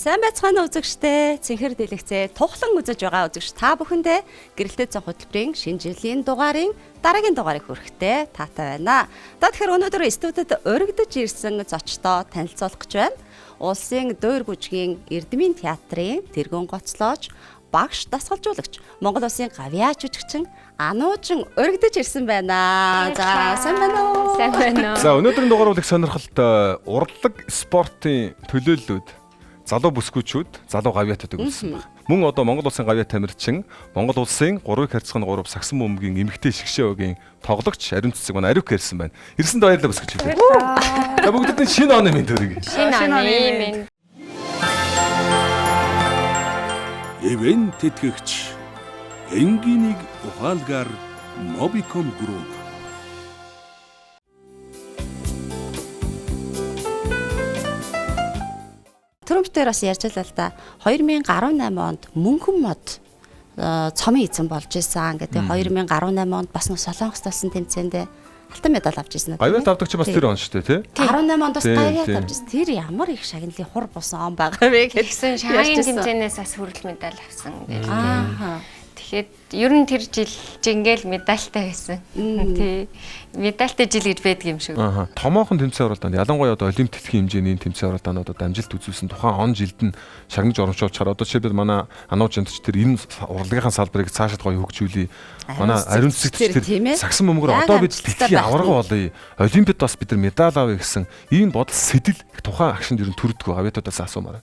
Сайн байцгаана үзэгчдээ. Цэнхэр дэлгэцээ тухлан үзэж байгаа үзэгч та бүхэндээ гэрэлтэй зан хөтөлбөрийн шинэ жилийн дугаарын дараагийн дугаарыг хүрэхтэй таатай байна. Тэгэхээр өнөөдөр студид өргөдөж ирсэн зочдоо танилцуулах гэж байна. Улсын Дуур бүжгийн Эрдмийн театрын тэргүүн гоцлооч, багш дасгалжуулагч, Монгол Улсын гавьяа жүжигчин Ануужин өргөдөж ирсэн байна. За, сайн байна уу? Сайн байна уу? За, өнөөдрийн дугаар бол их сонирхолтой урлаг спортын төлөөллүүд залуу бүсгүүчүүд, залуу гавьяатуудыг үлдсэн байна. Мөн одоо Монгол Улсын гавьяа тамирчин, Монгол Улсын 3-ыг харьцах 3 сагсан бөмбөгийн эмэгтэй шгшээгийн тоглогч Ариун Цэцэг манай Ариук ирсэн байна. Ирсэнд баярлалаа бүсгүүчүүд. За бүгдэд шинэ оны минь төрөг. Шинэ оны минь. Эвэн тэтгэгч Энгинийг ухаалгаар Mobicom Group. Төрөмтөр бас ярьж л да. 2018 онд мөнхөн мод цомын эзэн болж исэн. Ингээд 2018 онд бас нэг Солонгост болсон тэмцээндээ алтан медаль авч ирсэн. Гавьяат авдаг чи бас тэр он шүү дээ, тий? 18 онд бас гавьяат авч ирсэн. Тэр ямар их шагналын хур бусан он байгаа вэ гэсэн Шанхайгийн тэмцээнээс бас хүрэл медаль авсан гэж. Аа. Тэгэхэд ер нь тэр жил жингээл медальтай байсан. Тий. Медальтай жил гэж байдаг юм шиг. Аа. Томоохон тэмцээн оролдоонд ялангуяа одоо олимп дэлхийн хэмжээний тэмцээн оролдоонууд амжилт үзүүлсэн тухайн он жилд нь шагнаж оромжуулж чаар одоо жишээлбэл манай Ануужинч тэр энэ урлагийн салбарыг цаашаад гоё хөгжүүлээ. Манай Ариун Цэцэг тэр сагсан бөмбөгөр одоо бид дэлхийн аварга болъё. Олимпиад бас бид нар медаль авъя гэсэн ийм бодол сэтэл тухайн агшинд ер нь төрдгөө гавьяатуудаас асуумаар.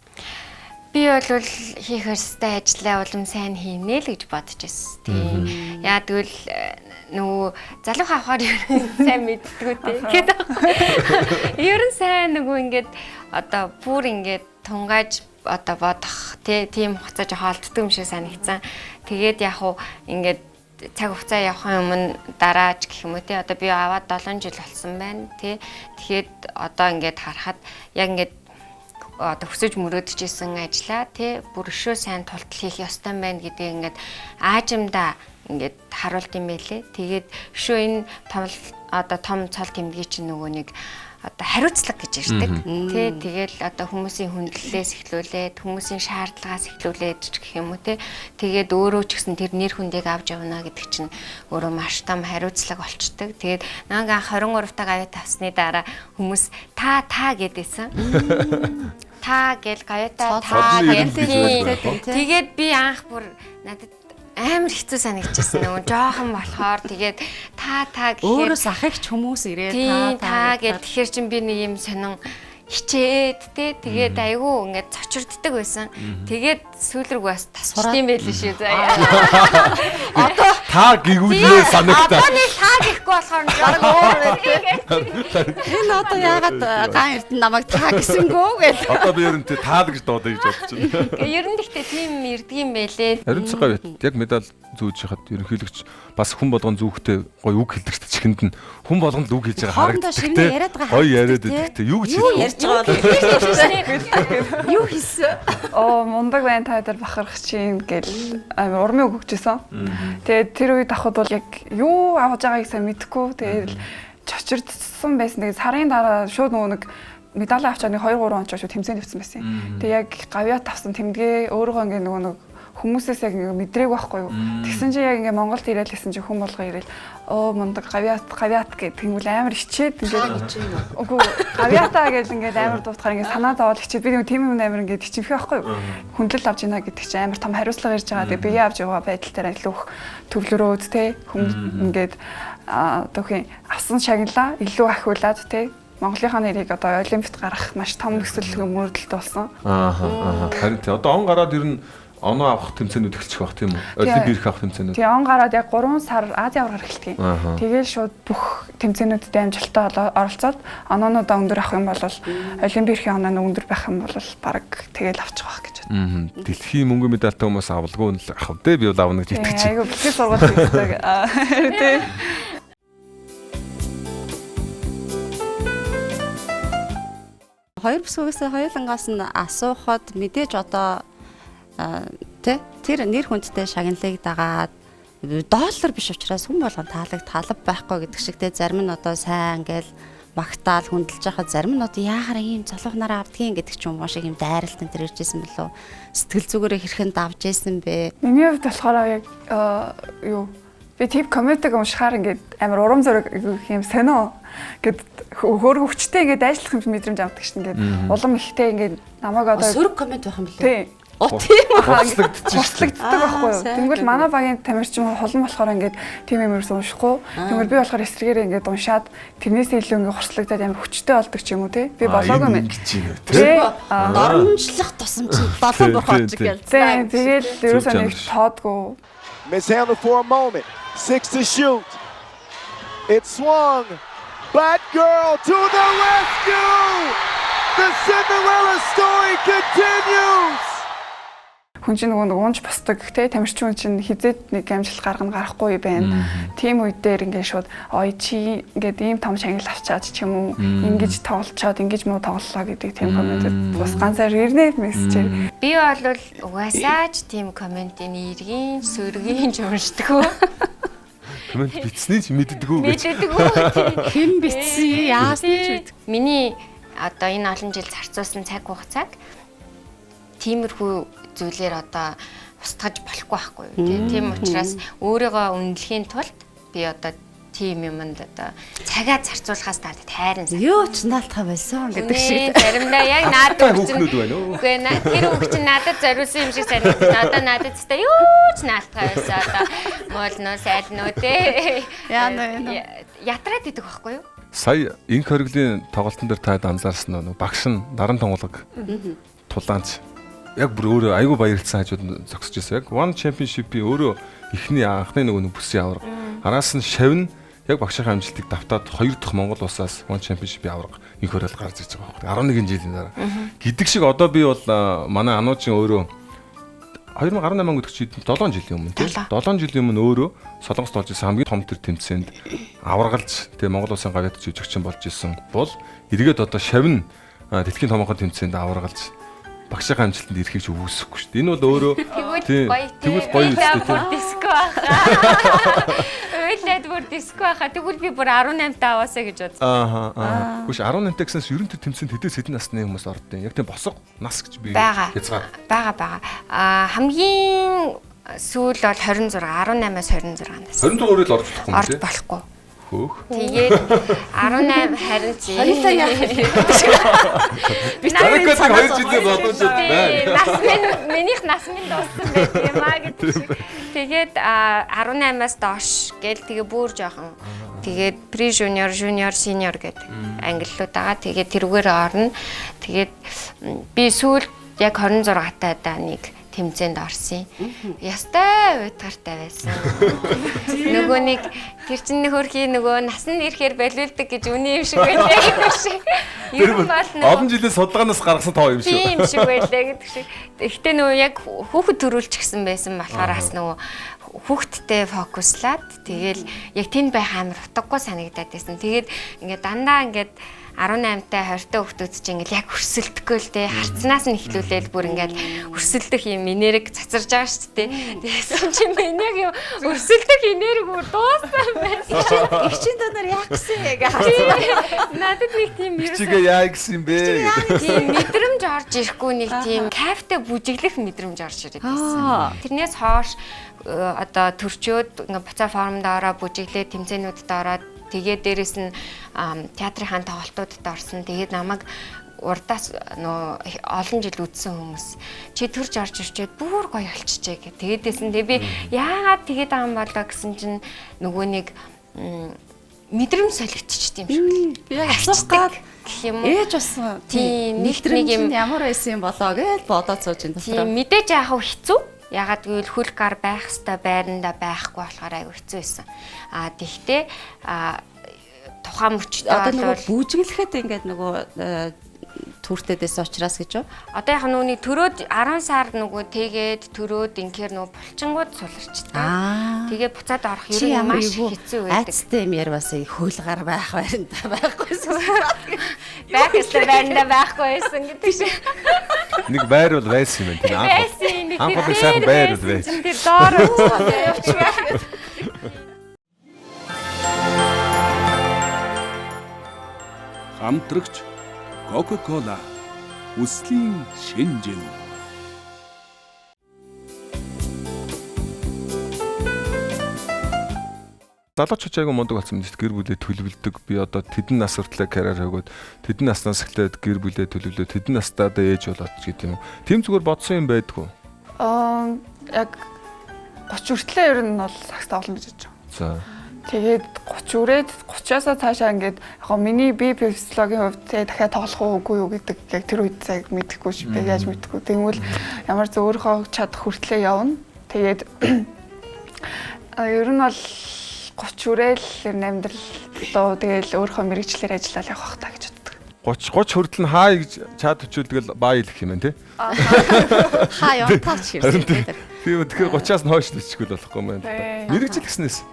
Би бол хийх ёстой ажлаа улам сайн хийнэ л гэж бодож байсан. Тийм. Яа тэгвэл нөгөө залуухан авахаар ер нь сайн мэддэггүй дээ. Ер нь сайн нөгөө ингээд одоо бүр ингээд тунгааж одоо бодох тийм хугацаа жоохон олддог юм шиг санагдсан. Тэгээд яг уу ингээд цаг хугацаа явахын өмнө дараач гэх юм уу те одоо би аваад 7 жил болсон байна те. Тэгэхээр одоо ингээд харахад яг ингээд одоо хүсэж мөрөөдөжсэн ажлаа тий бүр өшөө сайн тултал хийх ёстой байна гэдгийг ингээд аажимдаа ингээд харуулт юм байлээ. Тэгээд өшөө энэ том цол тэмдгийн чинь нөгөө нэг одоо хариуцлага гэж ярьдаг. Тий тэгэл одоо хүмүүсийн хүндлэлээс эхлүүлээд хүмүүсийн шаардлагаас эхлүүлээд гэх юм уу тий. Тэгээд өөрөө ч гэсэн тэр нэр хүндийг авч явна гэдэг чинь өөрөө маш том хариуцлага болчдөг. Тэгээд нэг анх 23 та гавьяат авсны дараа хүмүүс та гэдээсэн. Та гэл гавьяатаа та гэл. Тэгээд би анх бүр надад амар хэцүү санагдчихсан нөгөө жоохон болохоор тэгээд та гэхээр өөрөөс ахигч хүмүүс ирээд та гэл тэгэхээр чин би нэг юм сонин хичээд тэгээд айгүй ингээд цочирддаг байсан. Тэгээд сүүл рүү бас тасчих юм байл шүү заяа. Одоо та гэгүүлээ санагдаа. Одоо нэг та гэхгүй болохоор баг өөр байдаг. Энэ одоо яагаад ган эрдэнэ намайг та гэсэнгөө гэж. Одоо би ер нь таа гэж дуудаа гэж бодож байна. Ер нь гэхдээ тийм ирдэг юм байлээ. Ариун Цэцэг гавьяат яг медаль зүүж хахад ерөнхийлөгч бас хүн болгон зүүхтэй гоё үг хэлдэг ч чихэнд нь хүн болгонд үг хийж байгаа харагддаг те. Гоё яриад байдаг те. Юу гэж ярьж байгаа юу хийсэн? Мундаг байна та дээр бахарх чинь гэл урмын үг өгчээсэн. Тэгээд тэр үед авахд бол яг юу аваж байгааг сайн мэдэхгүй. Тэгээд чочирдсан байсан. Тэгээд сарын дараа шууд нөгөө нэг медаль авчаад 2-3 он ч шууд тэмцээнд явсан байсан. Тэгээд яг гавьяат авсан тэмдгээ өөрөөгөө ингээ нөгөө нэг хүмүүсээс яг мэдрээгүй байхгүй юу. Тэгсэн чинь яг ингээ Монголд ирээд лсэн чинь хүн болго ирээд мундаг гавьяат гэдэг тэгвэл амар хичээд ингээ үгүй гавьяатаа гэж ингээ амар дуутахаар ингээ санаа зовоод хичээд би нэг тийм юм амар ингээ хичээх байхгүй юу. Хүндлэл авч ийна гэдэг чинь амар том хариуцлага ирж байгаа. Тэгээ бие авч яваа байдал дээр илүү их төвлөрөөд те хүмүүс ингээд одоо хин авсан шагналаа илүү ахиулаад те Монголынхаа нэрийг одоо олимпиад гаргах маш том нөхцөл мөрдөлт болсон. Харин тий одоо он гараад ер нь оноо авах тэмцээнүүд эхэлчих байх тийм үү? Олимпиад ирэх авах тэмцээнүүд. Тий он гараад яг 3 сар Азийн аврал эхэлдэг. Тэгээд шууд бүх тэмцээнүүдэд амжилттай оролцоод оноонуудаа өндөр авах юм бол олимпиад ирэхийн оноо өндөр байх юм бол баг тэгэл авчих واخ гэж байна. Дэлхийн мөнгө медальтай хүмүүс авалгүй нь л авах дээ би бол авна гэж итгэж байна. Айгу бэлтгэл сургууль хийдэг. Тий. Хоёр бүсгүйгээс хоёулангаас нь асуухад мэдээж одоо тэр нэр хүндтэй шагналыг дагаад доллар биш учраас хүн болгон талаг талав байхгүй гэдэг шиг те зарим нь одоо сайн ингээл багтаал хүндэлж байхад зарим нь одоо яахаар ийм залуух нараа авдгийн гэдэг ч юм уу шиг ийм дайралт энэ төр иржсэн болов сэтгэл зүгээрээ хэрхэн давж ийсэн бэ? Миний хувьд болохоор яг би тип комментиг уншихаар ингээд амар урам зориг юм сонио гэд хөөр хөвчтэй ингээд ажиллах юм мэдрэмж авдаг шин ингээд улам ихтэй ингээд намайг одоо сөрөг коммент байх юм блэ? тий. Тийм Хослогддог байхгүй юу? Тэнгүүл манай багийн тамирчин холон болохоор ингээд тийм юм ерөөс уншихгүй. Тэнгүүл би болохоор эсрэгээрээ ингээд уншаад тэрнээс илүү ингээд хослогдоод амар хүчтэй болдог ч юм уу тий. Би болоогүй мэд. Доромжлох тусамж 7 бурхан ч гэлээ. Тэгэл ерөөсөө нэг тоодгүй. Mishandled for a moment. 6 to shoot. It swung. Bad girl to the rescue. The Cinderella story continues. Хүн чинь нөгөө уунж босдог те тамирчин хүн чинь хизээд нэг амжилт гарахгүй байна. Тийм үед дээр ингээд шууд ой чи ингээд ийм том шагнал авчаад ч юм уу ингэж тоглолцоод ингэж муу тоглолоо гэдэг тийм комментэд бас ганцаар ирнэ мессежээр. Би бол угаасаа ч тийм комментийн эргийн сөргийн ч уншдаг. Коммент бичснийг ч мэддэггүй гэж. Хэн бичсэн яасны ч мэд. Миний одоо энэ олон жил зарцуулсан цаг хугацааг тиймэрхүү зүйлээр одоо устгаж болохгүй байхгүй юу. Тийм учраас өөрийгөө үнэлэхийн тулд би одоо тийм юмд одоо цагаа зарцуулахаас надад хайрын сан. Юу ч наалтаа байсан гэдэг шиг. Заримдаа яг надад Хүүхнүүд байна уу? үгүй тэр хүүхд чинь надад зориулсан юм шиг санагдав. Надад ч та юу ч наалтаа байсан одоо моолноо сайлноо те. Ятраад идэх байхгүй юу? Сая инх хориглийн тоглолтын дээр таад анзаарсан нь багш нь даран тонголог тулаанч яг бүр өөрөө айгүй баярлцсан хажууд зогсож байсан. Яг One Championship-ийн өөрөө эхний анхны нөгөө бүсийн аварга. Араас нь шавн яг багшийн амжилтыг давтаад 2 дахь Монгол улсаас One Championship-ийн аварга инх хоригл гарч ирж байгаа байхгүй. 11 жилийн дараа. Гэдэг шиг одоо би бол манай ануужийн өөрөө 2018 он гэдэг чинь 7 жилийн өмнө тийм 7 жилийн өмнө өөрөө Солонгост болж исэн хамгийн том төр тэмцээнд аваргалж тэгээ Монгол улсын гавьяат жүжигчин болж исэн бол эргээд одоо шавн дэлхийн томоохон тэмцээнд аваргалж багшийн амжилтанд ирэхийг ч үүсэхгүй шүү дээ. Энэ бол өөрөө тэгвэл гоё үстэй диско баха. Ойлээд бүр диско баха. Тэгвэл би бүр 18 таа аваасаа гэж бодсон. Гүш 18 та гэснээр ерөн төр тэмцээнд хэдээс хэдэн насны хүмүүс ордог юм. Яг тийм босго нас гэж би хязгаар. Бага. Хамгийн сүүл бол 26, 18-аас 26 нас. 26 өрөөл орж болохгүй юм тийм. Орж болохгүй. Тэгээд 18 харин зээ. Хоёлаа яах вэ? Би надад 2 жилийн бодож байна. Нас минийх нас минь дууссан байх юм аа гэдэг шиг. Тэгээд 18-аас доош гээл тэгээ бүр жоохон тэгээд pre junior, junior, senior гэдэг ангиллууд байгаа. Тэгээд тэрүүгээр орно. Тэгээд би сүүл яг 26 таадаа нэг тэмцээнд орсон. Ястай уйтгартай байсан. Нөгөө нэг тэр чинь хөрхий нөгөө насанд ирэхээр болиулдаг гэж үний юм шиг байлаа гэдэг шиг. Ер нь бол олон жилийн судалгаанаас гаргасан тоо юм шиг. Тийм шиг байлаа гэдэг шиг. Гэхдээ нөгөө яг хүүхэд төрүүлчихсэн байсан болохоор бас нөгөө хүүхэдтэй фокуслаад тэгэл яг тэнд байх амар утгагүй санагдаад байсан. Тэгээд ингээд дандаа ингээд 18-тай 20-тай хүүхдүүд чинь ингээл яг өрсөлдөхгүй л дээ. Харцнаас нь эхлүүлээл бүр ингээл өрсөлдөх юм энерги цацарж байгаа шүү дээ. Тэгсэн чинь энэ яг юм өрсөлдөх энерги бүр дууссан байсан. Игчийн донор яах гэсэн яг харсан. Надад нэг тийм чигээ яа гэсэн юм бэ? Тийм мэдрэмж орж ирэхгүй нэг тийм кайфтай бүжиглэх мэдрэмж орж ирээд байсан. Тэрнээс хойш одоо төрчөөд ингээ буцаа формд ороо бүжиглээ тэмцээнүүдэд ороод тэгээд дээрэс нь театрын тоглолтуудад орсон. Тэгээд намайг урдаас нөө олон жил үзсэн хүмүүс чи төрж орж ирчээд бүр гоё болчихжээ гэх. Тэгээдээс нь би яагаад тэгээд байгаа юм болоо гэсэн чинь нөгөө нэг мэдрэмж солигдчихд юм шиг. Би яг асуух гад гэх юм уу? Ээж бас тийм нэг юм ямар байсан юм болоо гэж бодоод сууж энэ дотроо. Тийм мэдээж яах вэ хэцүү. Ягаад гэвэл хөл гар байх хэвээр байранда байхгүй болохоор айгүй хэцүү байсан. Тэгтээ тухайн мөчтэй одоо нөгөө бүжиглэхэд ингээд нөгөө түүртэйдээс учраас гэж юу? Одоо яг нүуний төрөөд 10 сар нөгөө тэгээд төрөөд инхээр нөгөө булчингууд суларчдаг. Тэгээд буцаад орох ер нь маш хэцүү байдаг. Айцтай юм ярвасаа хөлгар байх байранда байхгүйсэн. Байх хэвээр байранда байхгүй байсан гэдэг шиг. Нэг байр бол байсан юм байна. Анх бол сайхан байр бол байсан. Тэр доор явчихваа. хамтрагч Coca-Cola үслийн шинжил. Залуучууд айгүй мундаг болсон юм шүү дээ. Гэр бүлээ төлөвлөдөг. Би одоо тэдэн нас хүртлээр карьер хийгээд тэдэн наснаас эхлээд гэр бүлээ төлөвлөө. Тэдэн настаа одоо ээж болоод ч гэдэг юм. Тэм зүгээр бодсон юм байдгүй. Яг 30 хүртлээр ер нь бол сакс тоглоно гэж бодож байгаа. За. Тэгээд 30 үрээд 30-аас цаашаа ингээд яг миний би физиологийн хувьд дахиад тоглох уугүй юу гэдэг яг тэр үед цаг мэдэхгүй ш. Би яаж мэдэхгүй. Тэгвэл ямар ч өөрийнхөө чадах хүртлээр явна. Тэгээд ер нь бол 30 үрээл ер нь амьдралаа тэгэл өөрийнхөө мэрэгчлэр ажиллаад явах та гэж боддог. 30 хүртэл нь хаа гэж чад өчүүлдэг баа хэлэх юм байна тий. Хаа явталч юм тий. Тийм тэгэхээр 30-аас нь хойш төсчихгүй болохгүй юм байна. Мэрэгжил гэснээс.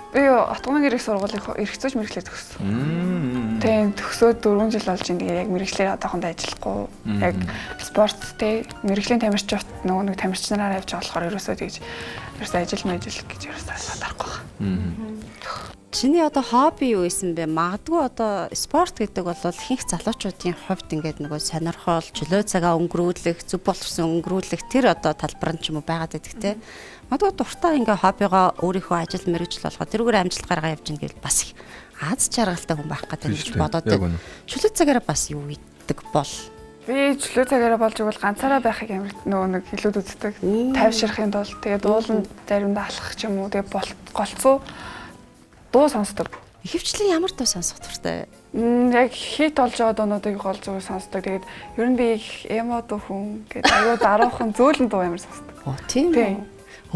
Би автомобиль гэрэх сургуулийн эрхцөөж мэрэгчлээ төгссөн. Тийм төгсөөд 4 жил болж ин тэгээ яг мэрэгчлэр одоохондоо ажиллахгүй. Яг спорт тий мэрэгжлийн тамирчид нөгөө нэг тамирч нараар явж байгаа болохоор ерөөсөө ажил гэж ерөөсөө садарахгүй байна. Чиний одоо хобби юу исэн бэ? Магадгүй одоо спорт гэдэг бол ихэнх залуучуудын хувьд ингээд нөгөө сонирхол, чөлөө цагаа өнгөрүүлэх, зөв боловсон өнгөрүүлэх тэр одоо талбар нь ч юм уу байгаад байдаг те. Магадгүй дуртай ингээ хоббигоо өөрийнхөө ажил мэргэжил болгоод тэрүүгээр амжилт гаргаа явж ийн гэвэл бас их аз жаргалтай хүн байх гэдэг гэж бодоод байна. Чөлөө цагаараа бас юу ийдэг бол би чөлөө цагаараа болж игэл ганцаараа байхыг амар нөгөө нэг илүүд үздэг. Тайвширхын тулд тэгээд ууланд заримдаа алхах ч юм уу тэгээд голцоо дуу сонсдог. Ихэвчлэн ямар дуу сонсох туфтаа вэ? Яг хит болж байгаа дуунуудыг гол зүгээр сонсдог. Тэгээд ер нь би их эмо дуу хүн гэдэг аюу даруухан зөөлөн дуу амар сонсдог. Оо тийм үү.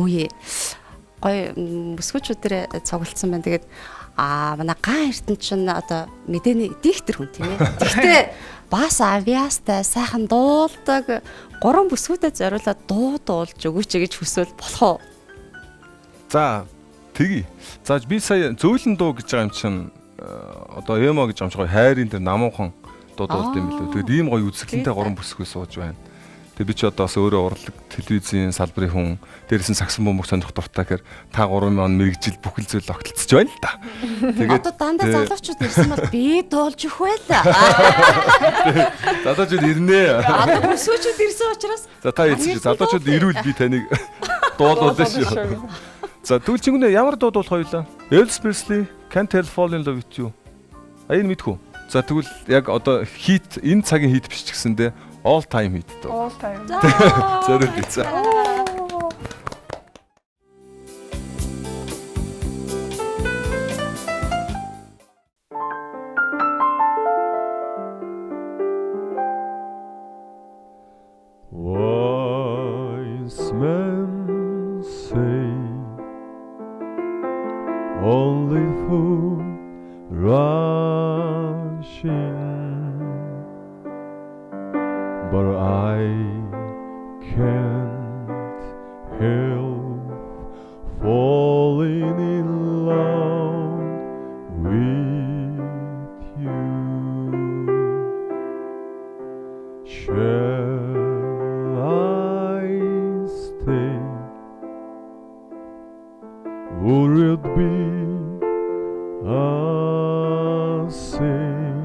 Үе. Гой бүсгүүчүүдээр цуглдсан байна. Тэгээд манай ган эрдэнэ чинь одоо мэдээний диктор хүн тийм ээ. Гэхдээ бас авиастай сайхан дуулдаг 3 бүсгүүдэд зориулаад дуу дуулж өгөөч гэж хүсвэл болох уу? За тэгье. За би сая зөөлөн дуу гэж байгаа юм чинь одоо эмо гэж амжгаа хайрын дээр намуухан дуу дуулт юм билүү. Тэгээд ийм гоё үзэсгэлэнтэй 3 бүсгүй сууж байна. Тэгээд би ч одоо бас өөрөө урлаг телевизийн салбарын хүн, дээрээс нь саксон бөмбөг сонирхох дуртай гэхээр та 3 он мэрэгжил бүхэл зүйл огтлцож байна л да. Тэгээд одоо дандаа залуучууд ирсэн бол би дуулж өгөх байлаа. Залуучууд ирнэ. Одоо бүсгүүчүүд ирсэн учраас за та хэлсэн чи залуучууд ирвэл би таныг дуулуулна шүү. За тэгвэл чингүнээ ямар дуу дуулах хоёлаа? Elvis Presley, Can't Help Falling in Love with You. Аян мэдхүү. За тэгвэл яг одоо хит энэ цагийн хит биш ч гэсэндээ all time hit дөө. All time. Зөв үү. За. Wise men say only fool rush in, but I can't help falling in love with you. Shall I stay? Would it be a sin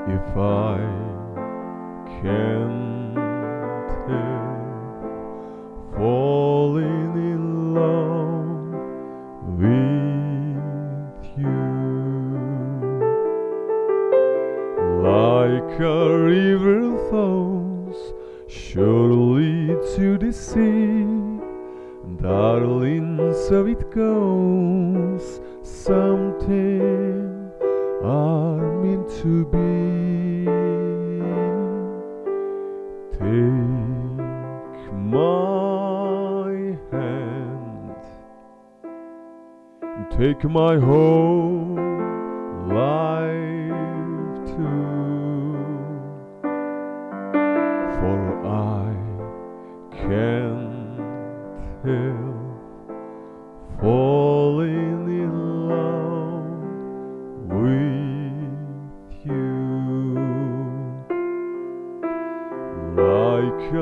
if I can't help falling in love with you? Like a river flows surely to the sea, darling, so it goes. Something are meant to be. Take my hand, take my whole life too, for I can't help falling in love with you. Like a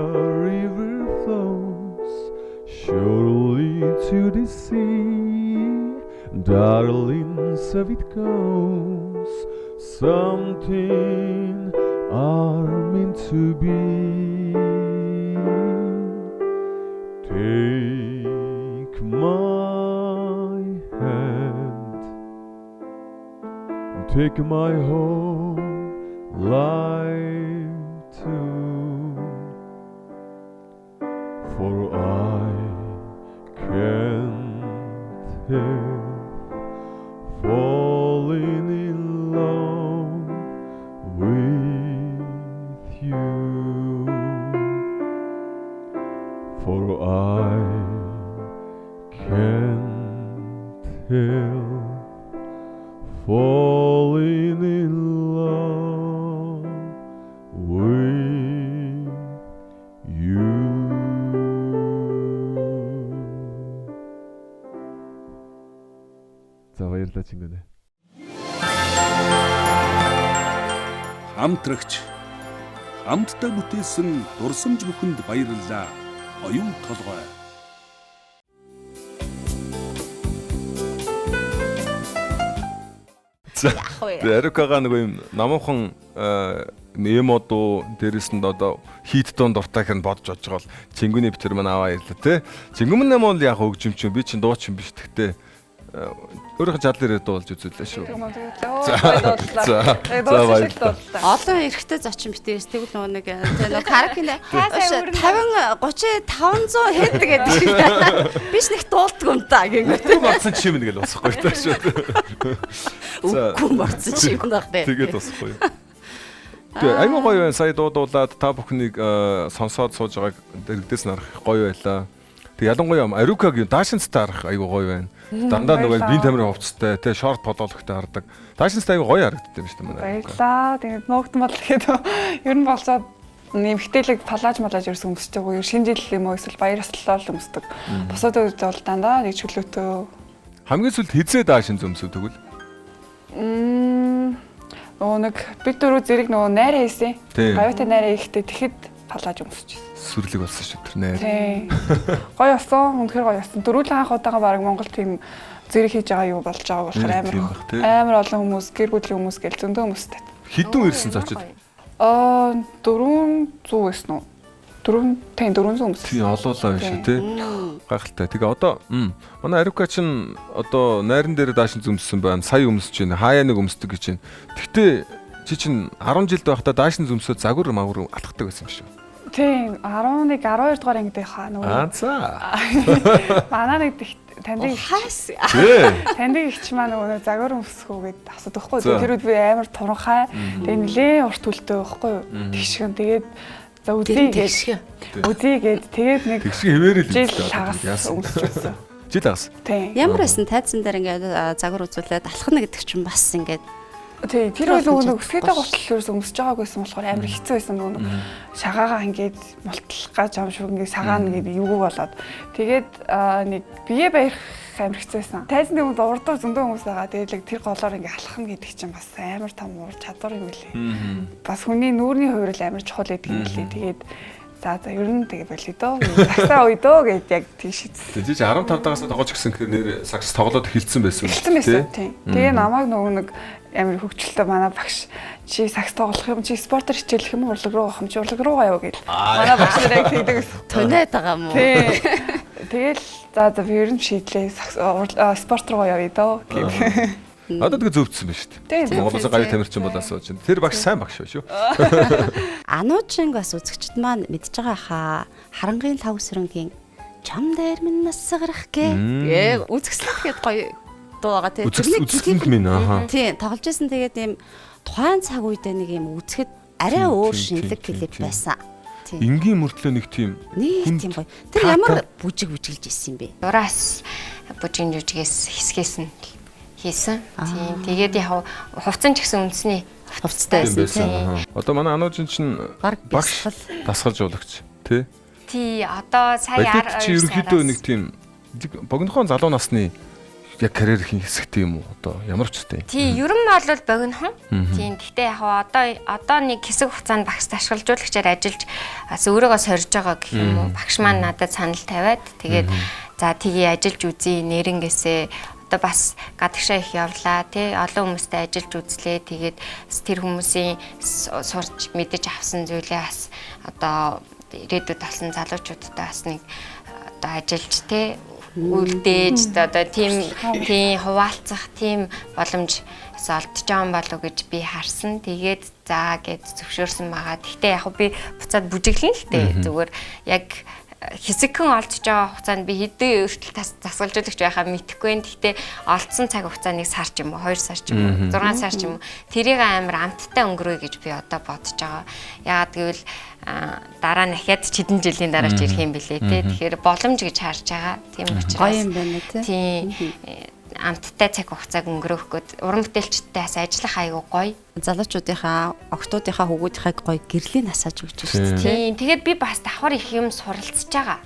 river flows surely to the sea, darling, so it goes. Something are meant to be. Take my hand and take my whole life too. For I can't help falling in love with you. For I can't help falling in love with you. За баярлалаа чингэнэ. Хамтрагч хамтдаа бүтээсэн дурсамж бүхэнд баярлалаа. Оюун толгой. Эрикага нэг юм намуухан эмодуу дээрэс нь одоо хийт доон дуртай хэрэг бодож байгаа бол Чингүний битэр маань аваа ирлээ те. Чингүн нам бол яг хөгжимч би чинь дуучин биш гэхдээ өөрийнхөө чадлаараа дуулж үзүүлээ шүү. За олон эрэгтэй зочин битээс тэгвэл нөгөө нэг нэг каракине 50 30 500 хэд гэдэг. Биш нэг дуулдаг юм та гингээ. Үгүй марцсан чим нэг л усахгүй таа шүү. Үгүй марцсан чим байх нэ. Тэгээд усахгүй. Тэгээ аймаг гоё байна. Сая дуудуулаад та бүхнийг сонсоод сууж байгааг дэрэгдээс нарах гоё байлаа. Тэг ялангуяа Арукагийн даашинцтай харах айгу гоё байна. Дандаа нөгөө бие тамирын хувцастай тий шорт подоологтой хардаг. Даашинцтай айгу гоё харагддаг юм шүү дээ манай. Баярлаа. Тэгээд нуугтан бодол гэхэд ер нь болцоод нэмхтэлэг палаж малаж ерөөс өмсөж байгаа. Шинэ жил юм уу эсвэл баяр ёслолоор өмсдөг. Бусад үед бол дандаа нэг чөлөөтөө. Хамгийн сүүлд хизээ даашин зөмсөв тэгвэл. Нөгөө нэг бид дөрөв зэрэг нөгөө найраа хийсэн. Гавьтай найраа хийхдээ тэгэхэд палаж өмсөж байсан. Сүрлэг болсон шүү тэр найр. Тий. Гоё болсон. Үнэхээр гоё болсон. Дөрвөлэн анх удаага баг Монгол тийм зэрэг хийж байгаа юу болж байгааг болохоор амар олон хүмүүс, гэр бүлийн хүмүүс гэл зөндөө хүмүүстэй. Хідэн ирсэн зочид. 400 байсан уу? 400 хүмүүс. Тий олоолаа биш үү тий. Гайхалтай. Тэгээ одоо манай Арука чинь одоо найран дээр даашин зөмссөн байна. Сая өмсөж байна. Хаяа нэг өмсдөг гэж байна. Гэхдээ чи чинь 10 жилд байхдаа даашин зөмсөө загвар магвар алхдаг байсан юм шүү. Тийм 11 12 дугаар ангид хаа нөгөө. За. Манай нэг таньдаг хаас. Таньдаг ихч маань нөгөө загвар өмсөхөө гэд асуудаг байхгүй. Тэр үед би амар туранхай. Тэгээ нэлээ урт төлтөө байхгүй. Тэгшгэн тэгээд за үзье гээд тэгээд нэг тэгшиг хിവэрэл яасан өмсчихсэн. Жил тагс. Тийм. Ямар байсан тайзан дээр ингээд загвар үзүүлээд алхна гэдэг чинь бас ингээд тий тэр үед нөгөө өсгөөдөө гутал ерөөс өмсөж байгааг байсан болохоор амар хэцүү байсан нөгөө шагаагаа ингээд мултлах гэж юм шиг ингээд сагаана гэдэг юу болоод тэгээд нэг бие барих амар хэцүү байсан. Тайзан дээр урдуур зөндөө хүмүүс байгаа. Тэгээд тэр голоор ингээд алхна гэдэг чинь бас амар том уур чадвар юм билээ. Бас хүний нүүрний хувьд амар чухал гэдэг юм билээ. Тэгээд за ер нь тэгээ болъё доо. Сагсаа уй доо гэд яг тийм шийдсэн. Тэг чи 15 дагаас тоглож гисэн гэхээр нэр сагс тоглоод эхэлсэн байсан. Эхэлсэн байсан тийм. Тэгээ намайг нөгөө нэг амар хөвгчлөлтөө манай багш чи сакс тоглох юм чи спортоор хичээлэх юм урлаг руу авах юм чи урлаг руугаа яв гэд. Манай багш нар яг тэгдэг байсан. Тунаад байгаа юм уу? Тэгэл за би ер нь шийдлээ спорт руу явъя доо гэд. Одоо тэгээ зөвцсөн байна шүү дээ. Монголоос гавь тамирчин болоос сууж байна. Тэр багш сайн багш шүү. Ануучинг бас үзэгчд маань мэдж байгаа хаа. Харангийн лав сүрэнгийн чам дээр минь насгарах гээ. Үзэгслэх гээд гоё дуу байгаа тийм. Үзэгсэнд минь аа. Тийм, тоглож байсан тэгээд ийм тухайн цаг үедээ нэг юм үзэхэд арай өөр шинэлэг клип байсан. Энгийн мөртлөө нэг тийм тийм гоё. Тэр ямар бүжиглж ирсэн юм бэ? Дураас бүжигжээс хэсгээс нь хийсэн. Тийм. Тэгээд яг хувцсан ч гэсэн үндэсний хувцастай байсан. Одоо манай Ануужин чинь багш дасгалж уулагч тий. Тий, одоо сая чи ерөнхийдөө нэг тийм богинохон залуу насны яг карьерийн хэсэгтэй юм уу? Одоо ямар ч үстэй. Тий, ер нь бол богинохон. Тийм. Гэхдээ яг одоо нэг хэсэг хугацаанд багш дасгалжуулагчаар ажиллаж бас өөрийгөө сорж байгаа гэх юм уу? Багш маань надад санал тавиад тэгээд за тгий ажиллаж үзье, нэрнгээсээ одоо бас гадагшаа их явлаа тий олон хүмүүстэй ажиллаж үзлээ. Тэгээд тэр хүмүүсийн сурч мэдэж авсан зүйлээ бас одоо ирээдүйд болсон залуучуудтай бас нэг одоо ажиллаж тий үлдээж одоо тийм хуваалцах тийм боломж олдож байгаа болов гэж би харсан. Тэгээд за гэж зөвшөөрсөн байгаа. Гэхдээ яг би буцаад бүжиглэн л дээ. Зүгээр яг хэсэгхэн олдож байгаа хугацаанд би хэдэн өртөл засгалжуулагч байхаа мэдэхгүй байна. Гэхдээ олдсон цаг хугацааныг сар ч юм уу, 2 сар ч юм уу, 6 сар ч юм уу тэрийг амар амттай өнгөрөөе гэж би одоо бодож байгаа. Яагаад гэвэл дараа нь ахаад ч хэдэн жилийн дараа ч ирэх юм билээ те. Тэгэхээр боломж гэж харж байгаа. Тийм учраас гоё юм байна те. Тийм амттай цаг хугацааг өнгөрөөх гээд уран бүтээлчтэй бас ажиллах айгүй гоё. Залуучуудынхаа, охтуудынхаа хүүгүүдийнхээ гоё гэрлийн насааж өгч шүү дээ. Тийм. Тэгээд би бас давхар их юм суралцж байгаа.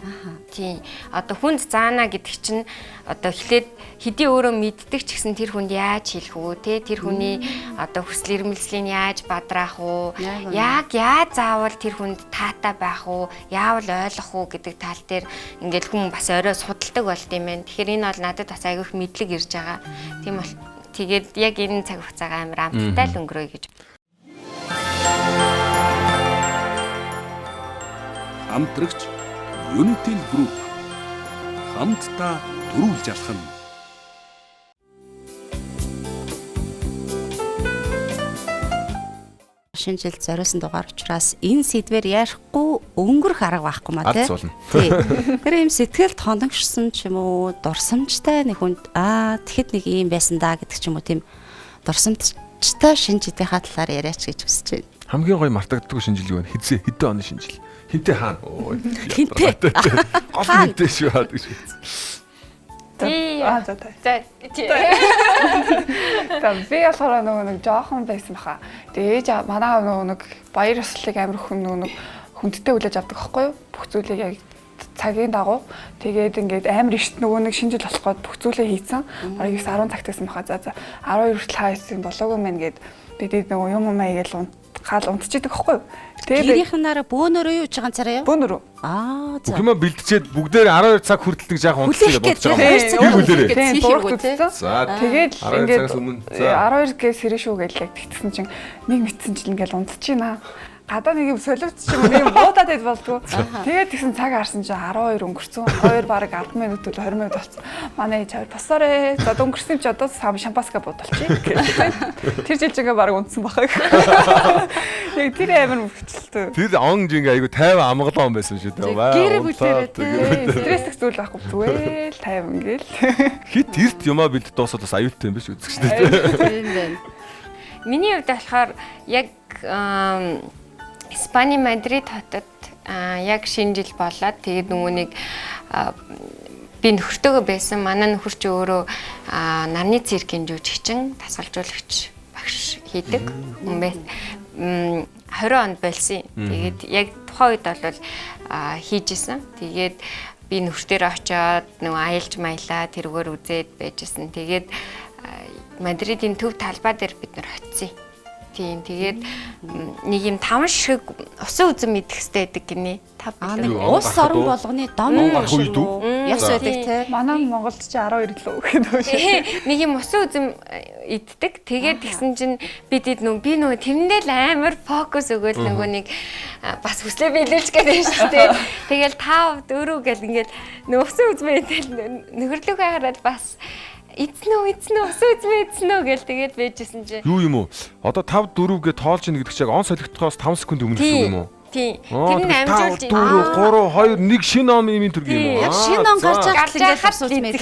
Тийм. Одоо хүнд заана гэдэг чинь одоо эхлээд хэдий өөрөө мэддэг ч гэсэн тэр хүнд яаж хэлэх үү те, тэр хүний одоо хүсэл эрмэлзлийг яаж бадраах уу, яаж заавал тэр хүнд таатай байх уу, яавал ойлгох уу гэдэг тал дээр ингээл хүн бас орой судалдаг болт юм байна. Тэгэхээр энэ бол надад бас айгүйх мэдлэг ирж байгаа. Тийм бол тэгээд яг энэ цаг хугацаагаа амар амттай л өнгөрөөе гэж. Хамтрагч Unitel Group хамтдаа дөрвөлж алхам. Шинэ жилд зориулсан дугаар учраас энэ сэдвээр ярихгүй өнгөрөх арга байхгүй маа тий. Тэр ийм сэтгэлд хоногшсон ч юм уу, дурсамжтай нэг хүнд тэгэхэд нэг ийм байсан да гэдэг ч юм уу, тийм дурсамжтай шинэ жилийнхаа талаар яриач гэж хүсэж байна. Хамгийн гоё мартагддаг шинэ жил юу вэ? Хэдэн оны шинэ жил? Хинтээ хаана? Хинтээ. Гол хинтээ шүү хаадаг шүү. За. Би болохоор нэг жоохон байсан баха. Тэгээд ээж манай нэг баяр ёслолыг амир нэг хүндтэй хүлээж авдаг байхгүй юу? Бүх зүйлийг яг цагийн дагуу тэгээд ингээд амир ишт нэг шинжил болох гээд бүх зүйлээ хийцэн. Бараг 9-10 цагт байсан баха. За 12 хүртэл хайсан болоогүй мэн гээд бид нэг юм аягаал хаал унтчихдаг байхгүй юу? Гэрийнхнаараа бөөнөрөө юу хийж байгаа цараа юу? Бөөнөрөө. Бүх юм бэлтжээд бүгдээр 12 цаг хүртэл нэг жаахан унтчих гэж бодож байгаа. Тийм, дургт үзсэн. За тэгээд ингээд 12 12-ээс сэрэн шүү гэлээ тэгтсэн чинь нэг мэдсэн чинь ингээл унтчихна. Гадаа нэг юм солиуц ч юм уу нэг юм буудаад байд болдгоо. Тэгээд тэгсэн цаг харсан чинь 12 өнгөрцөн. 2 бараг 10 минут үл 20 минут болсон. Манай ээж аваад босоорой. За өнгөрсөн чи одоо шампаска бодолчих. Тэр жил чигээ бараг унтсан бахаа. Яг тэр амар мөвчлөлтөө. Тэр он жингээ айгу 50 амгалан байсан шүү дээ. Гэр бүлээрээ тий. Стрессэх зүйл байхгүй зүгээр л 50 ингээл. Хит эрт юмаа бэлд дуусаад бас аюултай юм биш үзэж шүү дээ. Тийм байна. Миний хувьд болохоор яг Испани Мадрид хотод яг шинэ жил болоод тэгээд нөгөө нэг би нөхөртөөгөө байсан. Манай нөхөр чи өөрөө нарны циркийн жүжигчин, тасгалжуулагч багш хийдэг хүн байна. 20 онд болсон. Тэгээд яг тухайн үед бол хийжсэн. Тэгээд би нөхөртөөр очиод нөгөө аялж маялаа тэргээр үзээд байжсэн. Тэгээд Мадридын төв талбай дээр бид нар очив. Тийм тэгээд нэг юм 5 шиг усан үзэн мэдэх хэрэгтэй байдаг гинэ. Улс орон болгоны дом шиг яс байдаг те. Манай Монголд чи 12 лөө гэх нэг юм усан үзэн иддэг. Тэгээд тэгсэн чинь би нөгөө тэрэндээ л амар фокус өгөөл нөгөө нэг бас хүслээ биелүүлж гэдэг шүү дээ. Тэгэл 5 4 гэл ингээд нөгөө усан үзмээ идэл нөхөрлөгөө хараад бас эцнөө гэл тэгээд байжсэн чи. Юу юм уу? Одоо 5 4 гэ тоолж ийн гэдэг чинь он солигдохоос 5 секунд өмнө шүү юм уу? Тийм. Тэр нь амжуулж 4 3 2 1 шинэ он юм төрг юм уу? Шинэ он гарч байгаа хасууц мэдээ.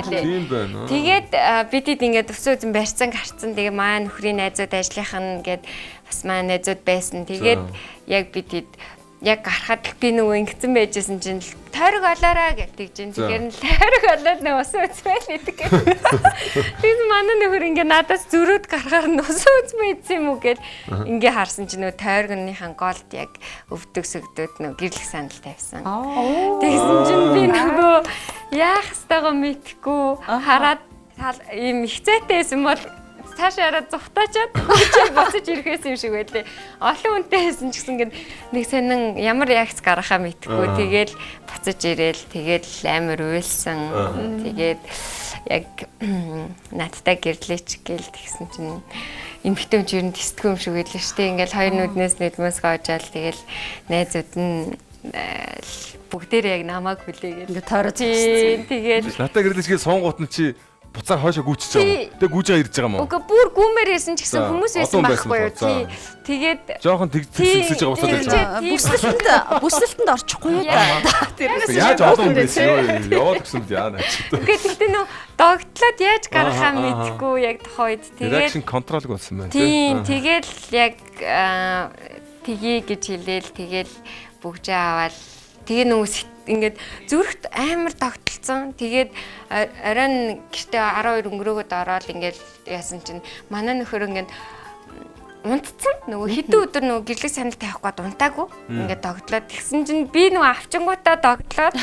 Тийм байна. Тэгээд бидэд ингээд өсөө үзэн барьцсан гарцсан. Тэгээ маань нөхрийн найзууд ажлынх нь гээд бас маань найзууд байсан. Тэгээд яг бидэд яг гарахад би нөгөө ингэсэн байжсэн чинь тойрог олоорой гэдэг чинь тэгэхээр тойрог олоод нөгөө усан үзмэл идэг гэх. Тэгээд манай нөхөр ингээ надаас зөрөөд гарахаар нь усан үзмэл идсэн юм уу гэд ингээ харсан чинь нөгөө тойрогныхан голд яг өвдөг сөгдөөд нөгөө гэрлэх санал тавьсан. Тэгсэн чинь би нөгөө яах ёстойгоо мэдэхгүй хараад ийм их зайтай байсан бол цаашаа хараад зүхтаачаад чи боцож ирэхээс юм шиг байлээ. Олон хүнтэй байсан ч гэсэн ингээд нэг сонин ямар реакц гаргахаа мэдхгүй. Тэгээд буцаж ирээл тэгээд амар уйлсан. Тэгээд яг надтай гэрлээч гээл тэгсэн чинь эмхтэй юм чи ер нь тэсдгүй юм шиг байлээ шүү дээ. Ингээл хоёр нүднээс нүдмээс гоожаал тэгэл найзууд нь бүгдээрээ яг намайг хүлээгээд Ингээ тойроо зогссон. тэгээд Натаа гэрлээчгээ суунгууд нь чи буцаар хойшоо гүйчихэж байгаа юм. Тэгээ гүйж байгаа ирж байгаа юм уу? үгүй бүр гүмээр ирсэн ч гэсэн За, хүмүүс байсан олон байсан байхгүй юу. бол, за. Тэгээд Жоохон тэгсэж байгаа буцаад ирж байгаа. Бүсэлтэнд орчихгүй юу та. Яаж олон байсан юу? Яваад гисэн яа наач. үгүй тэгтээ нөө догтлоод яаж гаргахаа мэдгүй яг тохоо үед тэгээд Reaction control болсон байна. тийм тэгэл яг тгий гэж хэлээл тэгэл бүгжээ аваад тэгээ нөөс ингээд зүрхт амар тогтолцсон. Тэгээд оройн гэртээ 12 өнгөрөөгөөд ороод ингээд яасан чинь манай нөхөр ингээд унтцсан. Нөгөө хэдэн өдөр нөгөө гэрлэг санал тавих гээд унтаагүй. Ингээд догтлоод тэгсэн чинь би нөгөө авчингуудаа догтлоод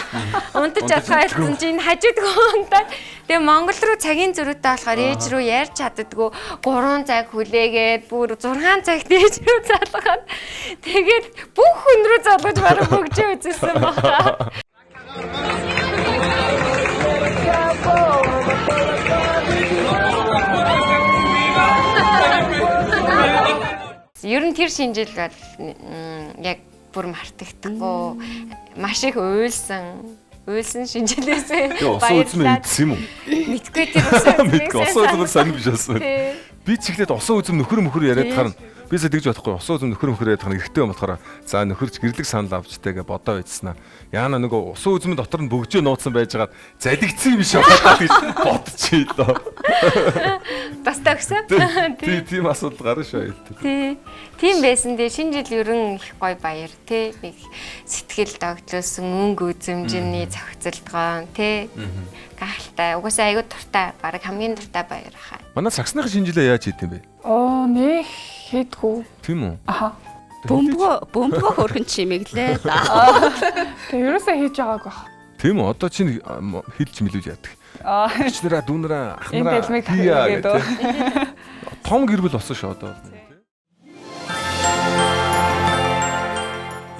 унтаж чадхаа хэлсэн чинь хажуудгүй унтаад тэгээ Монгол руу цагийн зөрүүтэй болохоор ээж рүү ярьж чаддгүй 3 цаг хүлээгээд бүр 6 цагт ээж рүү залгаад тэгээд бүх хүн рүү залгаж бараг бөгжөө үзсэн баха. Ер нь тэр шинжил бол яг бүр мартагдахгүй маш их уйлсан шинжилээсээ Усан үзмээ идсэн юм уу? мэдгүй тэр усан Мэдгүй усан үзмээ сонир биш байсан. Би ч ихлээд усан үзм нөхөр яриад харна. Би сая тэгж бодохгүй усан үзм нөхөр яриад харна эргэтэй юм болохоор за нөхөрч гэрлэг санал авчтайгээ бодоо байцснаа. Яана нөгөө усан үзмэн дотор нь бөгжөө нууцсан байжгаад залгицсан юм шиг бодоод гэж бодчихъя доо. Тастаа өгсөн. Тийм асуудал гарна шүү. Тийм байсан дээ. Шинэ жил ерөн их гоё баяр тий. Нэг сэтгэл догтлуулсан өнгө үзэмжний зохицолтгоо тий. Гахалтай. Угаасаа аягүй дуртай. Бараг хамгийн дуртай баяр хаа. Манай саксныхын шинэ жилээ яаж хийдэм бэ? Нэг хийдгүү. Тийм үү? Аха. Бөмбөгөө хөрхөн чимэглээ. Тэгээ ерөөсөө хийж байгаагүй бах. Тийм үү? Одоо чинь хэлж мэлүүж яадаг. Чнэраа дүүнэраа Энэ ахнараа дэлмийг тавьгээд өө. том гэр бүл болсон шүү одоо.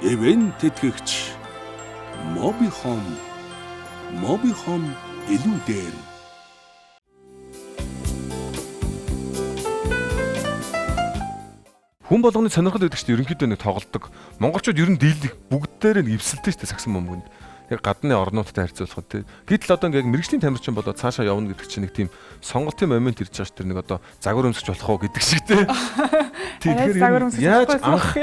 Эвэн тэтгэгч Mobihome илүү дээр. Хүн болгоны сонирхол гэдэг чинь ерөнхийдөө нэг тоглолдог. Монголчууд ер нь дийлэх бүгдээрээ эвсэлтэй шүү дээ саксан бөмбөнд. Яг гадны орнуудтай харьцуулахад тий. Гэтэл одоо яг мэрэгжлийн тамирчин болоод цаашаа явна гэдэг чинь нэг тийм сонголтын момент ирж байгаа ш тэр нэг одоо загвар өмсөж болох уу гэдэг шиг тий. Тэгэхээр яаж анх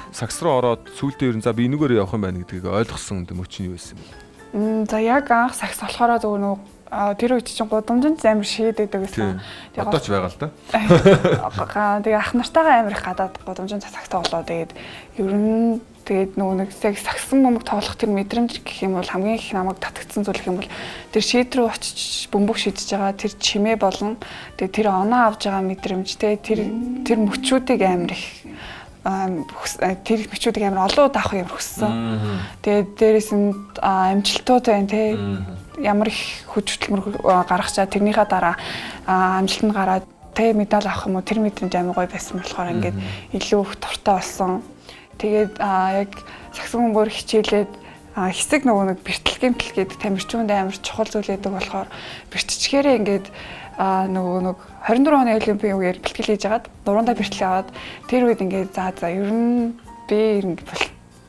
сакс руу ороод сүүлдээ ер нь за би энэгээр явах юм байна гэдгийг ойлгосон мөч нь юу байсан бэ? За яг анх сакс болохоор зөвхөн нөгөө тэр үед чинь гудамжинд амар шийдэдэг гэсэн. Одоо ч байгаа л да. Тэгээ ах нартайгаа амар их гадаад гудамжинд сакстай болоо. Тэгээд ер нь тэгээд нөгөө нэг саксан бөмбөг тоглох тэр мэдрэмж гэх юм бол хамгийн их намайг татагдсан зүйл гэх юм бол тэр шийд рүү очиж бөмбөг шийдэж байгаа тэр чимээ болно. Тэгээд тэр оноо авж байгаа мэдрэмжтэй тэр мөчүүдийг амар их тэр мөчүүдийг амар олон удаа авах юм хүссэн. Тэгээд дээрээс нь амжилтууд байна те. Ямар их хүч хөдөлмөр гаргах чаа тэрнийхээ дараа амжилт нь гараад тэ медаль авах юм уу тэр мэдрэмж амар гоё байсан болохоор ингээд илүү их дуртай болсон. Тэгээд яг саксан бөмбөөр хичээлээд хэсэг нөгөө нэг бэртэл гэмтэл гэдэг тамирчуунд амар чухал зүйл байдаг болохоор бэртчгээрээ ингээд нөгөө нэг 24 оны олимпийн үеэр бэлтгэл хийж агаад дурандаа бэртэл аваад тэр үед ингээд за ер нь би ингээд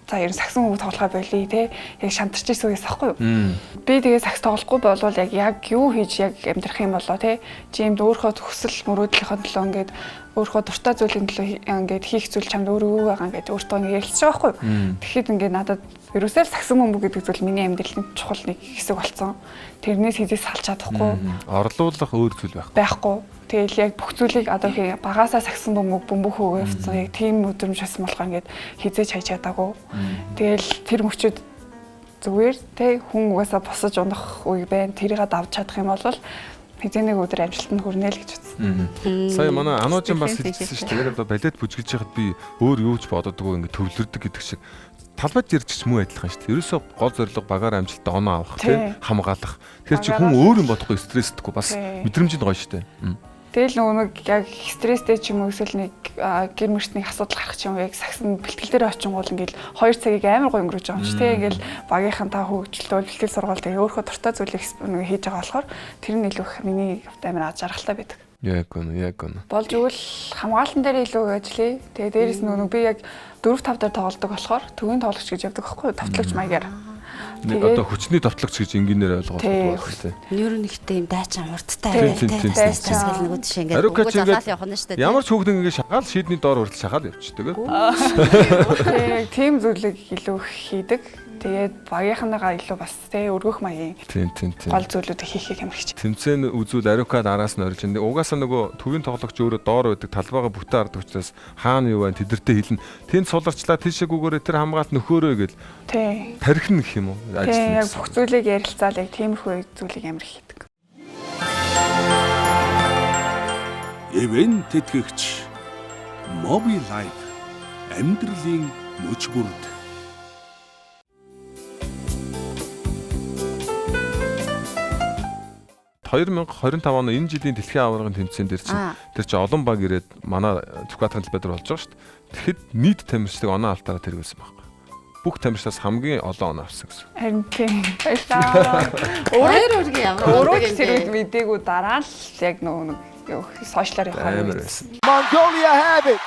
за ер нь саксан бөмбөг тоглохоо болий те яг шантарч ирсэн үеэс ахгүй юу. Би тэгээ сакс тоглохгүй болвол яг юу хийж яг амьдрах юм болоо те чи юмд өөрөө хүсэл мөрөөдлийнхөө төлөө ингээд өөрөө дуртай зүйлийн төлөө ингээд хийх зүйл чамд өөрөө юу байгаа ингээд өөртөө ингээд ярилцж байгаа хгүй юу. Тэгэхэд ингээд надад ерөөсөө л саксан бөмбөг гэдэг зүйл миний амьдралын чухал нэг хэсэг болсон. Тэрнээс хизээс салж чадахгүй. Орлуулах өөр зүйл байхгүй. Тэгэл яг бүх зүйлийг одоо багаасаа саксан бөмбөг хөөгөө явцсан яг тийм өдрөмж байсан болохоор ингээд хизээж хайж чадаагүй. Тэгэл тэр мөчүүд зүгээр те хүн угаасаа босож унах үе байна. Тэрийг давж чадах юм бол хизээний өдөр амжилтанд хүрнэ л гэж утсан. Сая манай Ануужин бас хэлсэн шүү дээ. Яг одоо балет бүжгэлж яхад би өөр юу ч бододгоо ингээд төвлөрдөг гэдэг шиг талбайд ирж ч муу адилхан шүү дээ. Ерөөсөө гол зорилго багаар амжилттай оноо авах тийм хамгаалах. Тэгэхээр чи хүн өөр юм бодохгүй стрессдэггүй бас мэдрэмжинд гоё шүү дээ. Тэгэл нэг яг стресстэй ч юм уу эсвэл нэг гэр мөртний асуудал гарах ч юм уу яг сагсан бэлтгэл дээр очингуул ингээл 2 цагийг амар гоё өнгөрөөж байгаа юм чи тий ингээл багийнхантаа хөгжөлтөө бэлтгэл сургаал тэгээ өөрөө дуртай зүйлийг нэг хийж байгаа болохоор тэр нь илүү их миний амар жаргалтай байдаг. Яг гэнэ. Болж өгвөл хамгаалтан дээр илүү ажиллая. Тэгээ дээрэс нэг би яг 4-5 дээр тоглодог болохоор төвийн тоглогч гэж явдаг байхгүй товтлогч маягаар. Одоо хүчний товтлогч гэж энгийнээр ойлгох байх тийм. Нэр нэгтэй юм дайчаан урдтай Тийм. тэгэл нөгөө тийш ингээд Арука чи залгаал явах нь шүү дээ. Ямар ч хүүхдэн ингэ шагаал шийдний доор хүртэл шагаал явчихдаг. Тийм зүйлийг илүү хийдэг. Тэгээд багийнханаагаа илүү бас тий өргөх маягийн Тийм. гол зүйлүүдийг хийхийг амарч. Тэмцээн үзүүл Арука араас нь орж ин. Угаасаа нөгөө төвийн тоглогч өөрөө доор байдаг талбайгаа бүтэн ардаг учраас хаана юу вэ тэдэртэй хэлнэ. Тэнд суларчлаа тийшээгүүгээрээ тэр хамгаалт нөхөөрөө гэл Тий. тархин гэх юм уу? Тийм яг бүх зүйлийг ярилцаал яг тиймэрхүү зүйлийг амар хийдэг. Event тэтгэгч Mobi Life амьдралын мөч бүрд 2025 оны энэ жилийн дэлхийн аваргын тэмцээн дээр чинь тэр чинь олон баг ирээд манай Зүхбаатарын талбай дээр болж байгаа шүү дээ. Тэгэхэд нийт тамирчдыг оноо алтаараа тэргүүлсэн байхгүй. Бүх тамирчдаас хамгийн олон оноо авсан гэсэн. Харин тийм. Баярлалаа. Өөрөө ямар Өөрөө тэр үед мдээгүй дараа л яг нэг юу сошиалар явах. Mongolia have it.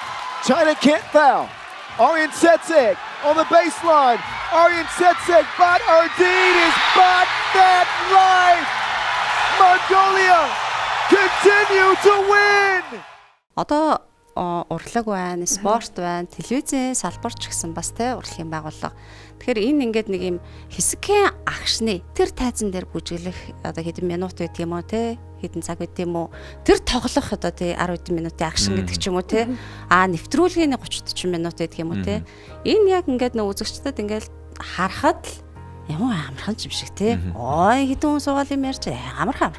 China can't foul. Aryan Setsek on the baseline. Aryan Setsek, but Erdene is but that life. Mongolia continue to win. Одоо урлаг байна, спорт байна, телевизийн салбарч гэсэн бас те урлагийн байгууллага. Тэгэхээр энэ ингээд нэг юм хэсгийн агшны тэр тайзан дээр бүжиглэх одоо хэдэн минут байт юм уу те хэдэн цаг байт юм уу тэр тоглох одоо те 10 хэдэн минутын агшин гэдэг ч юм уу те нэвтрүүлгийн 30 40 минут байт юм уу те энэ яг ингээд нөө үзэгчдэд ингээд харахад л ямар амархан юм шиг те ой хэдэн хүн суугаал юм ярьж амархан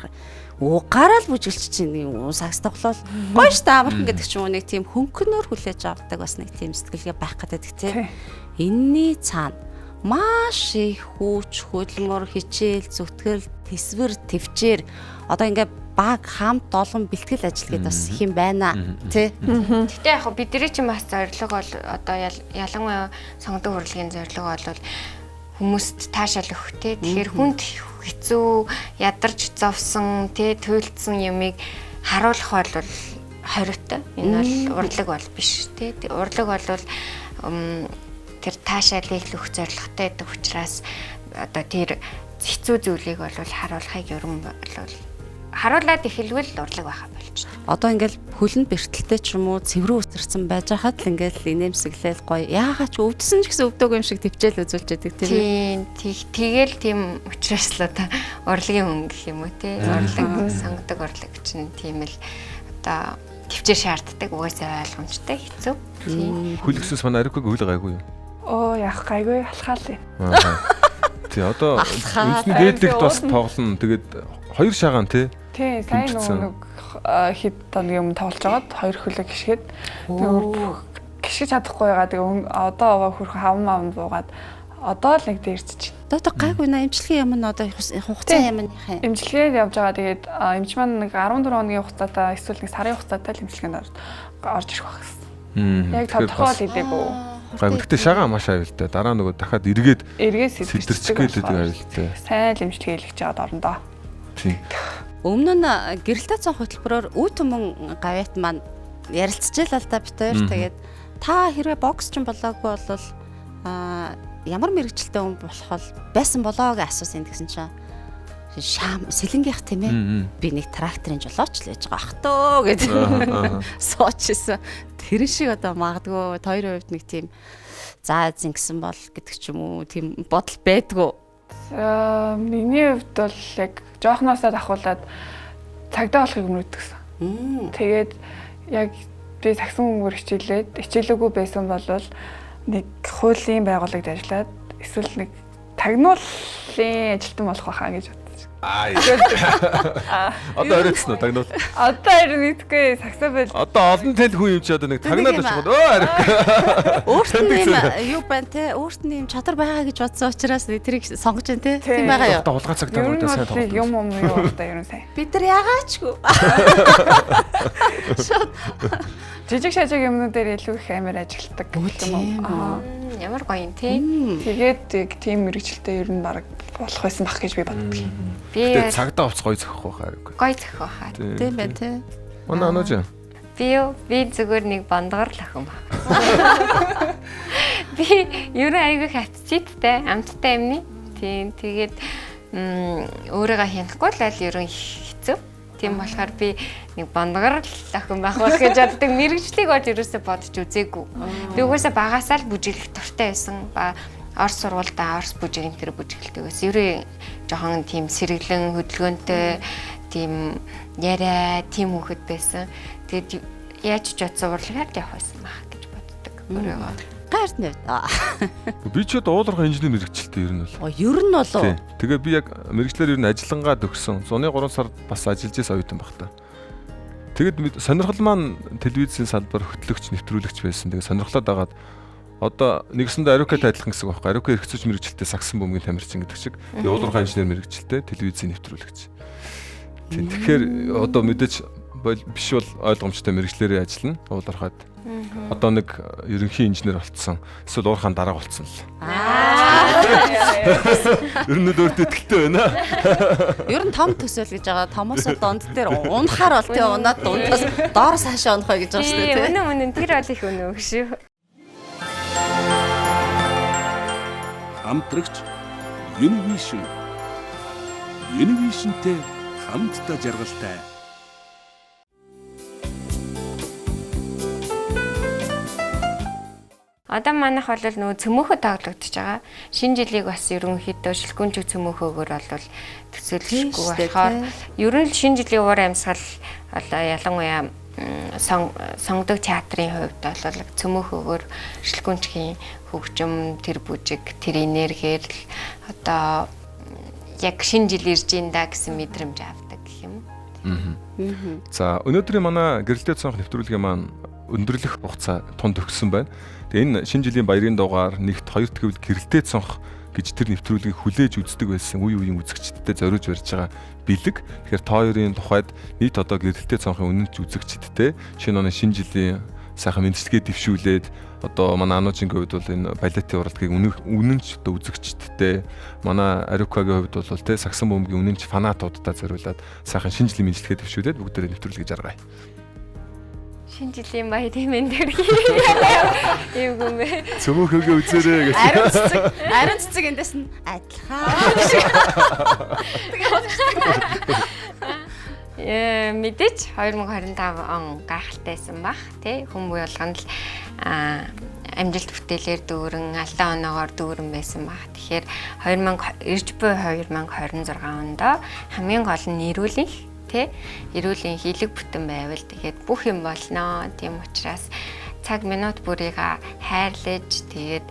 гараал бүжиглч чинь сакс тоглол гоё ш та амархан гэдэг ч юм уу нэг тийм хөнгөнөөр хүлээж авдаг бас нэг тийм сэтгэлгээ байх гэдэг те энэний цаана маш их хүч хөдөлмөр хичээл зүтгэл тэсвэр твчээр одоо ингээ баг хамт олон бэлтгэл ажил гэдээ бас их юм байна тий. Гэтэ яг бидний чинь бас зорилго бол одоо ялангуяа сонгодог урлагийн зорилго бол хүмүүст таашаал өгөх те. Тэгэхээр хүнд хэцүү ядарч зовсон те туйлдсан юмыг харуулах бол хориотой. Энэ бол урлаг бол биш те. Урлаг бол тэр таашаалыг л өгөх зорилготой байдаг учраас одоо тэр хэцүү зүйлийг бол харуулахыг ерөн бол харуулад эхэлвэл урлаг байха болж байна. Одоо ингээл хөлөнд бэртэлтэй ч юм уу цэврүү үсэрсэн байж хахад л ингээл инээмсэглэл гоё яагаад ч өвдсөн ч гэсэн өвдөг юм шиг төвчээл үзүүлж яадаг тийм. Тэгэл тийм учраас л одоо урлагийн хүн гэх юм уу те. Урлаг сонгодог урлаг чинь тийм л одоо төвчээр шаарддаг угаасаа ойлгомжтой хэцүү. Хүлэгсээс манай Ариког үйл гайгүй юу? Оо яах гайгүй алхаал юм. Тий одоо үндэсний дээдлэгт бас тоглоно. Тэгээд 2 шагаан тий. Тий сайн нэг хэд тоног юм тоглож байгаад 2 хөлөг гიშгээд гიშгэж чадахгүй байгаа. Тэгээ одоо хөрх хавн буугаад одоо л нэг дээрчиж байна. Одоо гайгүй на эмчилгээ юм нь одоо хугацаа юм нэ. Эмчилгээд явж байгаа. Тэгээд эмч маань нэг 14 хоногийн хугацаатай эсвэл нэг сарын хугацаатай л эмчилгээнд орж ирэх байх гэсэн. Яг тодорхой л хэлээгүй. Гэхдээ шагаан маш аюултай. Дараа нөгөө дахиад эргээд сэтэрчгээд байдаг аюултай. Сайн л эмчилгээ хийлгэж чад орондоо. Тийм. Өмнө нь гэрэлтэй цон хөтөлбөрөөр үе түмэн гавьяат маань ярилцчихлаа л да бит хоёр. Тэгээд та хэрвээ бокс ч болоогүй бол ямар мэрэгчлээ хүн болох бол байсан болоо гэж асуусан гэсэн чинь шам сэлэнгийнх тийм ээ. Би нэг тракторын жолооч л байж байгаа ах төө гэдэг суучсан. Тэр шиг одоо магадгүй хоёрын хувьд нэг тийм за зингсэн бол гэдэг ч юм уу тийм бодол байдгүй. Миний хувьд бол яг жоохноосоо давхуулаад цагдаа болохыг мөрөдгсөн. Тэгээд яг би сагсан өнгөөр хичээлээгүй байсан бол нэг хуулийн байгууллагад ажиллаад эсвэл нэг тагнуулын ажилтан болох байхаа гэж бодож. Одоо оройтсон уу тагнуул? Одоо ер нь мэдгүй саксофон Одоо олон тал хүн юм чи одоо нэг тагнаад очиход Ариука. Өөрт нь юм юу байна те? Өөрт нь юм чадвар байгаа гэж бодсон учраас тэрийг сонгож байна те? Тийм байгаа юу? Одоо улгаан цагтаа ер нь сайн бол тоглож. юм юу одоо ер нь сайн. Бид нар ягаачгүй. Жижиг шажиг юмнууд дээр илүү их амар ажилладаг гэх юм уу. Ямар гоё юм те. Тэгээд тийм мэрэгчлээ ер нь баг болох байсан бах гэж би боддог. Би Тэгээ цагдаа уц гоё зөхөх байх Ариука. гоё зөх байхаа. Тийм байна те. Манай анууж. Би зүгээр нэг бондгор л охин баг. Би ер нь айгүй хатциттай, амттай юмны. Тийм тэгээд өөрийгөө хянахгүй л аль ер нь хэцүү. Тийм болохоор би нэг бондгор л охин байх бол гэж боддог. Мэргэжлийг бол ерөөсөө бодож үзээгүй. Би угаасаа багасаа л бүжиглэх дуртай байсан. Орос сургуультай орос бүжиг энэ төр бүжиглдэг байсан. Ерөө жоохон тийм сэргэлэн хөдөлгөөнтэй тийм яриа тийм хүүхэд байсан. Тэгээд яаж ч бодсон урлагаар явах байсан байх гэж боддог. Өөрийгөө. Гайрт нь. Би ч уулуурхай инженер мэрэгчлээ ер нь бол. Ер нь болоо. Тэгээ би яг мэрэгчлэр ер нь ажиллангаад өгсөн. Зуны 3 сар бас ажиллаж байсан оюутан байх та. Тэгэд сонирхол маань телевизийн салбар хөтлөгч, нэвтрүүлэгч байсан. Тэгээ сонирхлоод агаад одоо нэгсэндээ Ариукатай адилхан гэсэн үг байхгүй. Ариука эрхцүүч мэрэгчлээ сагсан бөмбөгийн тамирчин гэдэг шиг. Тэгээ уулуурхай инженер мэрэгчлээ телевизийн нэвтрүүлэгч. Тийм тэгэхээр одоо мэдээж биш бол ойлгомжтой мэрэгчлэрээ ажиллана. Уулуурхайд. Одоо нэг ерөнхий инженер болцсон. Эсвэл уурхаан дарга болцсон л. Ер нь өөртөө итгэлтэй байна. Ер нь том төсөөл гэж байгаа. Томоос донд дээр унахаар бол тий унаад дундаас доороос хаашаа унахаа гэж байгаа шүү дээ тий. Үнэн тэр бол их үнэн шүү. Хамтрагч Univision. Univision-тэй хамтдаа жаргалтай. Одоо манайх бол нөгөө цөмөөхө тоглогдож байгаа. Шинэ жилийг бас ерөнхийдөө шилгүүнчиг цөмөөхөөгөр бол төсөөлөхгүй болохоор ер нь шинэ жилийн уур амьсгал одоо ялангуяа сонгодог театрын хувьд бол цөмөөхөөгөр шилгүүнчгийн хөгжим тэр бүжиг тэр энергээр л одоо яг шинэ жил ирж инда гэсэн мэдрэмж авдаг гэх юм. За өнөөдрийн манай гэрэлтэй цонх нэвтрүүлгийн маань өндөрлөх хугацаа тунд өгсөн байна. Тэгээ энэ шинэ жилийн баярын дугаар нэгт 2 тэгвэл гэрэлтэй цонх гэж тэр нэвтрүүлгийг хүлээж үздэг байсан үе үеийн үзэгчдтэй зориулж барьж байгаа бэлэг. Тэгэхээр та хоёрын тухайд нийт одоо гэрэлтэй цонхын үнэнч үзэгчдтэй шинэ оны шинэ жилийн сайхан мэндчилгээ дэвшүүлээд одоо манай ануужийн хувьд бол энэ балетын уралдгийг үнэнч одоо үзэгчдтэй манай Ариукагийн хувьд бол те сагсан бөмбөгийн үнэнч фанатуудтай зориулаад сайхан шинэ жилийн мэндчилгээ дэвшүүлээд бүгдээрээ нэвтрүүлгийг жаргая. Шинэ жилийн баярын мэнд төргий. Эвгүй мэ. Цөмөөхөөгөө үзээрэй гэж. Ариун цэцэг эндээс нь адилхан. Мэдээч 2025 он гайхалтайсан бах тий хүмүүс болгонд л амжилт бүтээлээр дүүрэн алдаан оноогоор дүүрэн байсан бах. Тэгэхээр 2026 онд хамгийн гол нь эрүүлийн хийлэг бүтэн байвал тэгээд бүх юм болно. Тийм учраас цаг минут бүрийг хайрлаж тэгээд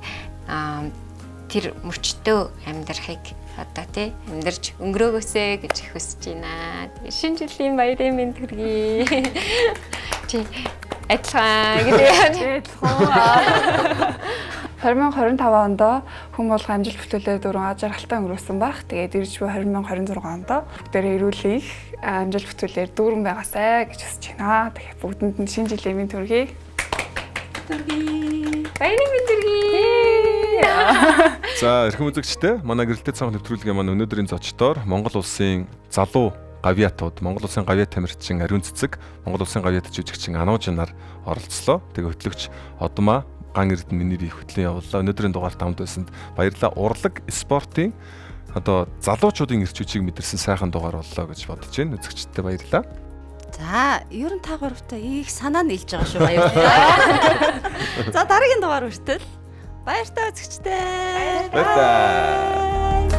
тэр мөчтөө амьдрахыг одоо амьдарч өнгөрөөгөөсэй гэж хүсэж байна. Тэгээд шинэ жилийн баярын мэнд хүргэе. Чи адилхан гэдэг. 2025 онд хүн болго амжилт бүтээлээр дөрвөн ажралтай өнгөрөөсөн баг. Тэгээд ирж буй 2026 онд бүгдээрээ эрүүлийн амжилт бүтээлээр дүүрэн байгаасай гэж хүсэж байна. Тэгэхээр бүгдэнд нь шинэ жилийн мэнд хүргэе. Баярын мэнд хүргэе. За эрхэм үзэгчтэй манай гэрэлтэй цонх нэвтрүүлгийн маань өнөөдрийн зочдоор Монгол улсын залуу гавьяатууд, Монгол улсын гавьяат тамирчин Ариун цэцэг, Монгол улсын гавьяат жүжигчин Анууж нар оролцлоо. Тэгээ хөтлөгч Одмаа Ган Эрдэнэ миний бие хөтлөн явууллаа. Өнөөдрийн дугаарт хамт байсанд баярлалаа. Урлаг спортын одоо залуучуудын эрч хүчийг мэдэрсэн сайхан дугаар боллоо гэж бодож байна. Үзэгчдтэй баярлалаа. За, ер нь та гуравтай их санаа нийлж байгаа шүү баярлалаа. За, дараагийн дугаар хүртэл баяртай үзэгчтэй. Баярлалаа.